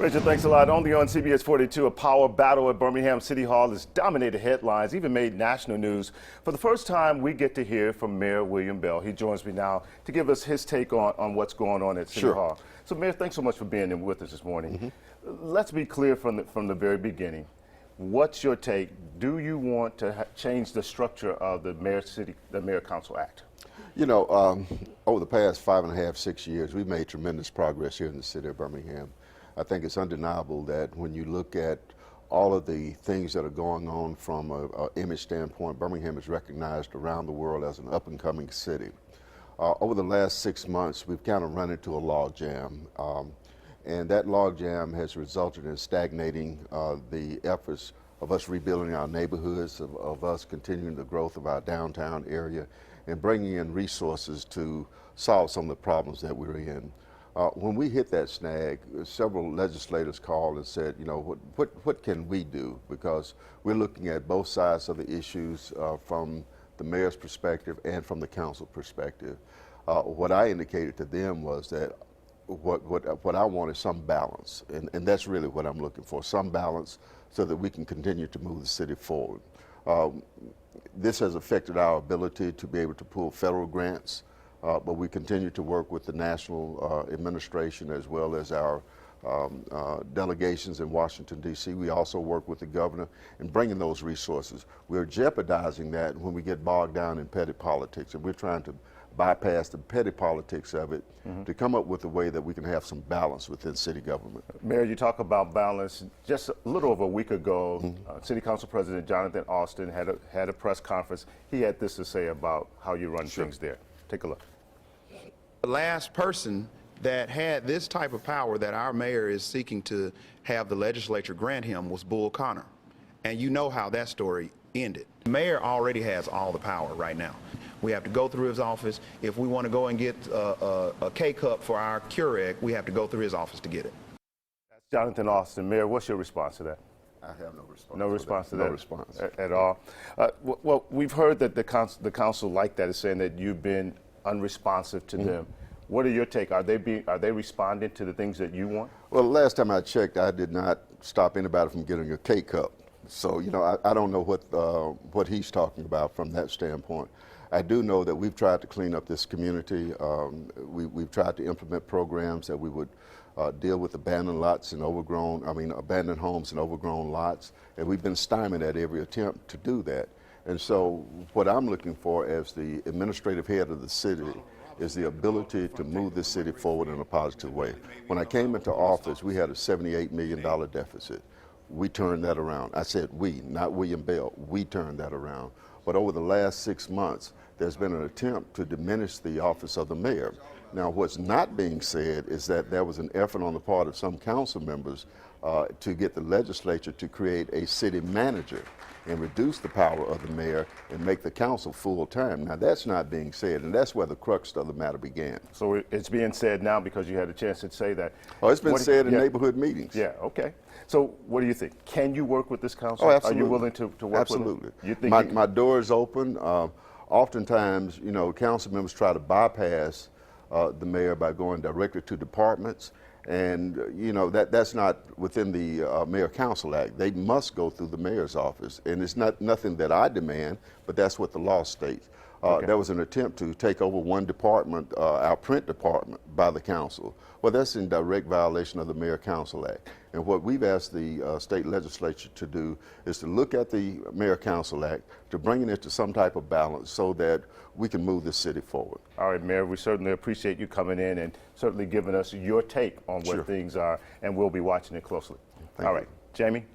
Richard, thanks a lot. Only on CBS 42, a power battle at Birmingham City Hall has dominated headlines, even made national news. For the first time, we get to hear from Mayor William Bell. He joins me now to give us his take on what's going on at City Hall. So, Mayor, thanks so much for being in with us this morning. Let's be clear from the very beginning. What's your take? Do you want to change the structure of the Mayor Council Act? You know, over the past 5.5, 6 years, we've made tremendous progress here in the city of Birmingham. I think it's undeniable that when you look at all of the things that are going on from an image standpoint, Birmingham is recognized around the world as an up-and-coming city. Over the last 6 months, we've kind of run into a log jam, and that log jam has resulted in stagnating the efforts of us rebuilding our neighborhoods, of us continuing the growth of our downtown area, and bringing in resources to solve some of the problems that we're in. When we hit that snag, several legislators called and said, you know, what can we do? Because we're looking at both sides of the issues from the mayor's perspective and from the council perspective. What I indicated to them was that what I want is some balance, and that's really what I'm looking for, some balance so that we can continue to move the city forward. This has affected our ability to be able to pull federal grants, but we continue to work with the national administration as well as our delegations in Washington, D.C. We also work with the governor in bringing those resources. We're jeopardizing that when we get bogged down in petty politics, and we're trying to bypass the petty politics of it to come up with a way that we can have some balance within city government. Mayor, you talk about balance. Just a little over a week ago, City Council President Jonathan Austin had a press conference. He had this to say about how you run things there. Take a look. The last person that had this type of power that our mayor is seeking to have the legislature grant him was Bull Connor. And you know how that story ended. The mayor already has all the power right now. We have to go through his office. If we want to go and get a K-cup for our Keurig, we have to go through his office to get it. That's Jonathan Austin. Mayor, what's your response to that? I have no response. No response to that? No response. At all? Well, we've heard that the council like that is saying that you've been unresponsive to them. What are your take? Are they responding to the things that you want? Well, the last time I checked, I did not stop anybody from getting a K-cup. So, you know, I don't know what he's talking about from that standpoint. I do know that we've tried to clean up this community. We've tried to implement programs that we would deal with abandoned homes and overgrown lots, and we've been stymied at every attempt to do that. And so what I'm looking for as the administrative head of the city is the ability to move this city forward in a positive way. When I came into office, we had a $78 million deficit. We turned that around. I said we, not William Bell. We turned that around. But over the last 6 months, there's been an attempt to diminish the office of the mayor. Now, what's not being said is that there was an effort on the part of some council members to get the legislature to create a city manager and reduce the power of the mayor and make the council full-time. Now, that's not being said, and that's where the crux of the matter began. So it's being said now because you had a chance to say that. Oh, it's been said in neighborhood meetings. Yeah, okay. So what do you think? Can you work with this council? Oh, absolutely. Are you willing to work absolutely. with it? You think my door is open. Oftentimes, you know, council members try to bypass the mayor by going directly to departments. And, you know, that's not within the Mayor Council Act. They must go through the mayor's office. And it's nothing that I demand, but that's what the law states. There was an attempt to take over one department, our print department, by the council. Well, that's in direct violation of the Mayor Council Act. And what we've asked the state legislature to do is to look at the Mayor Council Act, to bring it to some type of balance so that we can move the city forward. All right, Mayor, we certainly appreciate you coming in and certainly giving us your take on what things are, and we'll be watching it closely. All right, Jamie?